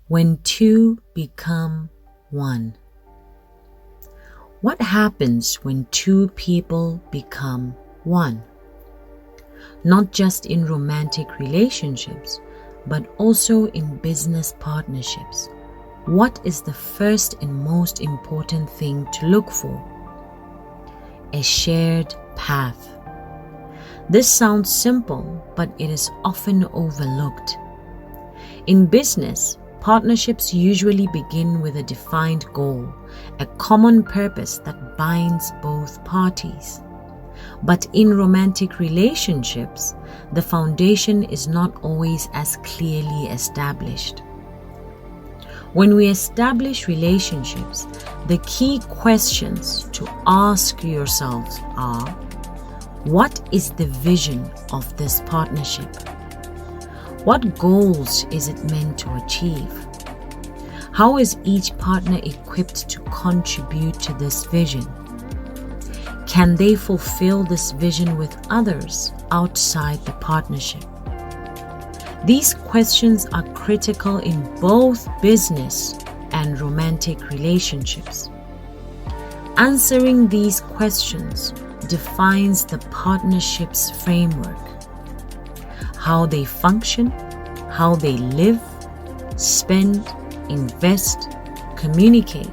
When two become one. What happens when two people become one? Not just in romantic relationships, but also in business partnerships. What is the first and most important thing to look for? A shared path. This sounds simple, but it is often overlooked. In business, partnerships usually begin with a defined goal, a common purpose that binds both parties. But in romantic relationships, the foundation is not always as clearly established. When we establish relationships, the key questions to ask yourselves are: what is the vision of this partnership? What goals is it meant to achieve? How is each partner equipped to contribute to this vision? Can they fulfill this vision with others outside the partnership? These questions are critical in both business and romantic relationships. Answering these questions defines the partnership's framework: how they function, how they live, spend, invest, communicate,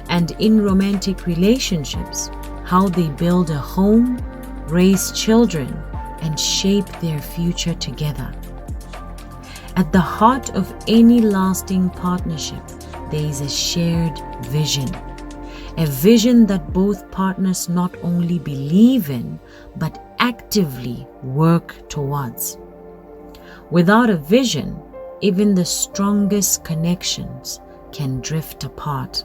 and in romantic relationships, how they build a home, raise children, and shape their future together. At the heart of any lasting partnership, there is a shared vision. A vision that both partners not only believe in, but actively work towards. Without a vision, even the strongest connections can drift apart.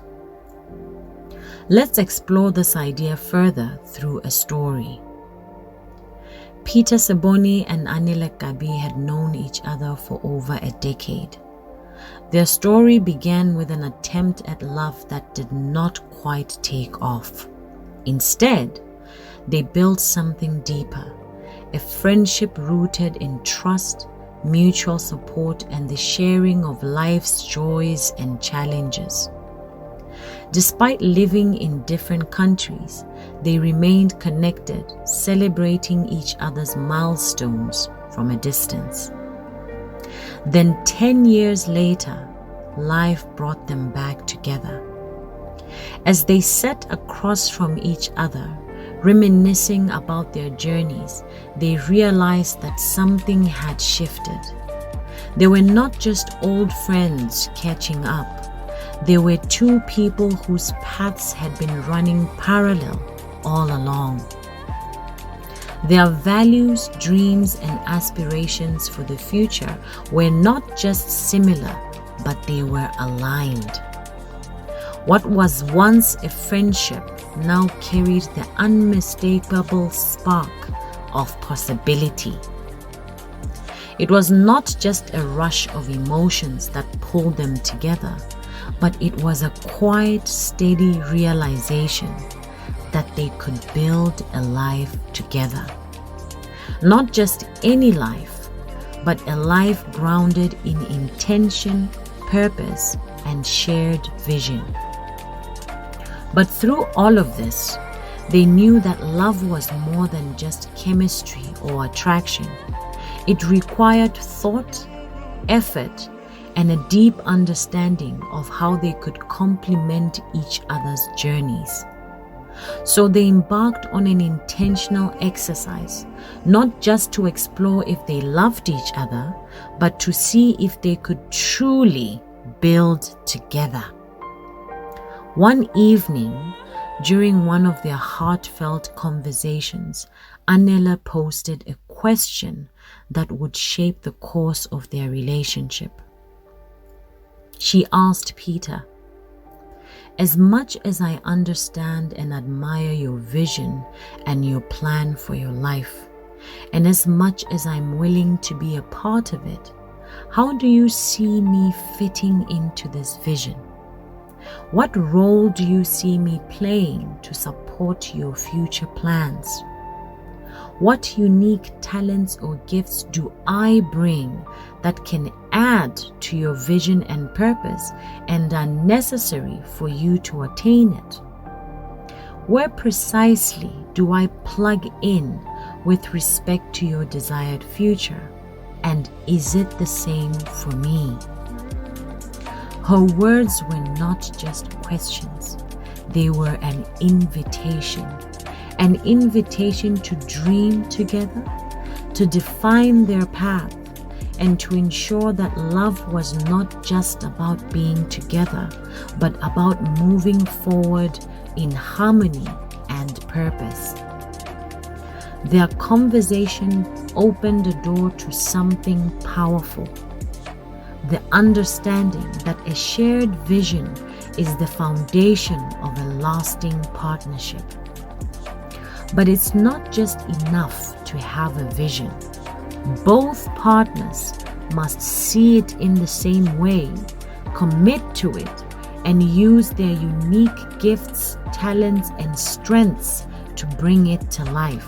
Let's explore this idea further through a story. Peter and Anele had known each other for over a decade. Their story began with an attempt at love that did not quite take off. Instead, they built something deeper, a friendship rooted in trust, mutual support, and the sharing of life's joys and challenges. Despite living in different countries, they remained connected, celebrating each other's milestones from a distance. Then 10 years later, life brought them back together. As they sat across from each other, reminiscing about their journeys, they realized that something had shifted. They were not just old friends catching up. They were two people whose paths had been running parallel all along. Their values, dreams, and aspirations for the future were not just similar, but they were aligned. What was once a friendship now carried the unmistakable spark of possibility. It was not just a rush of emotions that pulled them together, but it was a quiet, steady realization that they could build a life together. Not just any life, but a life grounded in intention, purpose, and shared vision. But through all of this, they knew that love was more than just chemistry or attraction. It required thought, effort, and a deep understanding of how they could complement each other's journeys. So they embarked on an intentional exercise, not just to explore if they loved each other, but to see if they could truly build together. One evening, during one of their heartfelt conversations, Anele posted a question that would shape the course of their relationship. She asked Peter, "As much as I understand and admire your vision and your plan for your life, and as much as I'm willing to be a part of it, how do you see me fitting into this vision? What role do you see me playing to support your future plans? What unique talents or gifts do I bring that can add to your vision and purpose and are necessary for you to attain it. Where precisely do I plug in with respect to your desired future? And is it the same for me? Her words were not just questions. They were an invitation to dream together, to define their path, and to ensure that love was not just about being together, but about moving forward in harmony and purpose. Their conversation opened the door to something powerful, the understanding that a shared vision is the foundation of a lasting partnership. But it's not just enough to have a vision. Both partners must see it in the same way, commit to it, and use their unique gifts, talents, and strengths to bring it to life.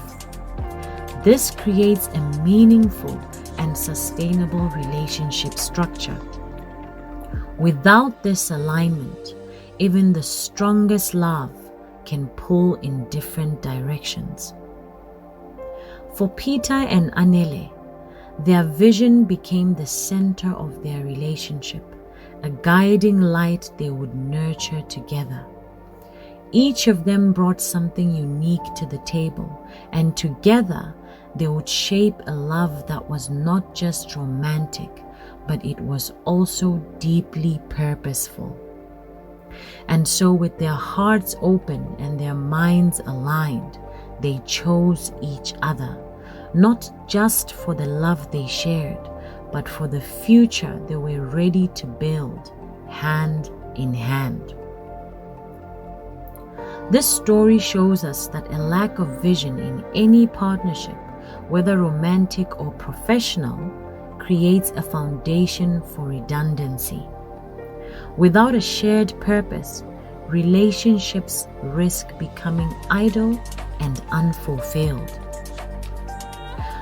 This creates a meaningful and sustainable relationship structure. Without this alignment, even the strongest love can pull in different directions. For Peter and Anele, their vision became the center of their relationship, a guiding light they would nurture together. Each of them brought something unique to the table, and together they would shape a love that was not just romantic, but it was also deeply purposeful. And so, with their hearts open and their minds aligned, they chose each other, not just for the love they shared, but for the future they were ready to build, hand in hand. This story shows us that a lack of vision in any partnership, whether romantic or professional, creates a foundation for redundancy. Without a shared purpose, relationships risk becoming idle and unfulfilled.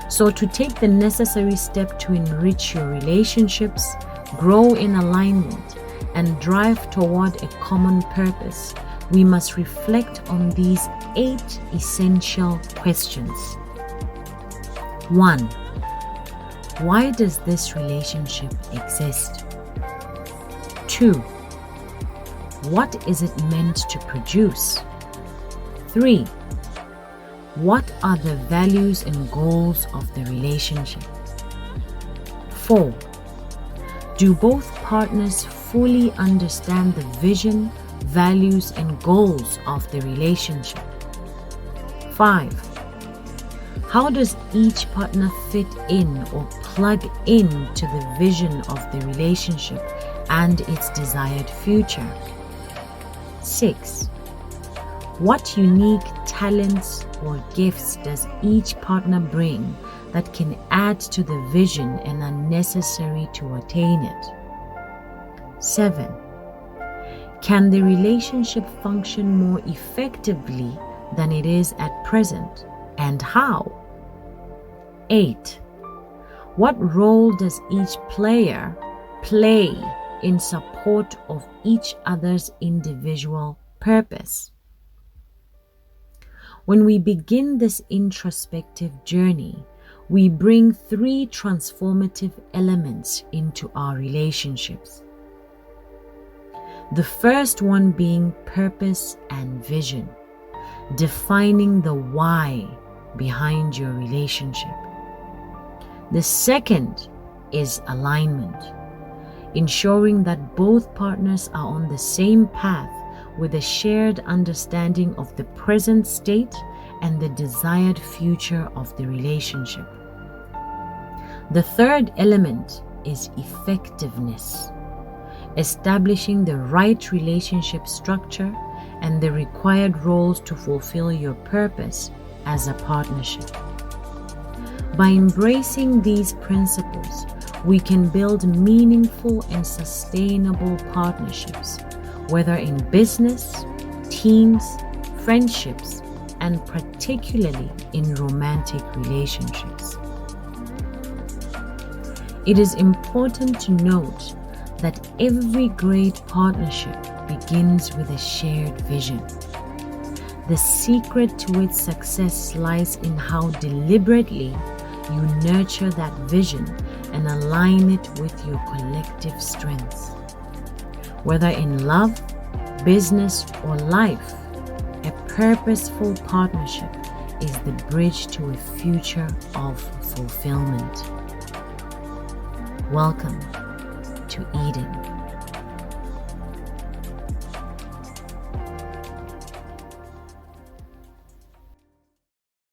So, to take the necessary step to enrich your relationships, grow in alignment, and drive toward a common purpose, we must reflect on these 8 essential questions. 1. Why does this relationship exist? 2. What is it meant to produce? 3. What are the values and goals of the relationship? 4. Do both partners fully understand the vision, values, and goals of the relationship? 5. How does each partner fit in or plug into the vision of the relationship and its desired future? 6. What unique talents or gifts does each partner bring that can add to the vision and are necessary to attain it? 7. Can the relationship function more effectively than it is at present, and how? 8. What role does each player play in support of each other's individual purpose? When we begin this introspective journey, we bring 3 transformative elements into our relationships. The first one being purpose and vision, defining the why behind your relationship. The second is alignment, ensuring that both partners are on the same path with a shared understanding of the present state and the desired future of the relationship. The third element is effectiveness, establishing the right relationship structure and the required roles to fulfill your purpose as a partnership. By embracing these principles, we can build meaningful and sustainable partnerships, whether in business, teams, friendships, and particularly in romantic relationships. It is important to note that every great partnership begins with a shared vision. The secret to its success lies in how deliberately you nurture that vision and align it with your collective strengths. Whether in love, business, or life, a purposeful partnership is the bridge to a future of fulfillment. Welcome to Eden.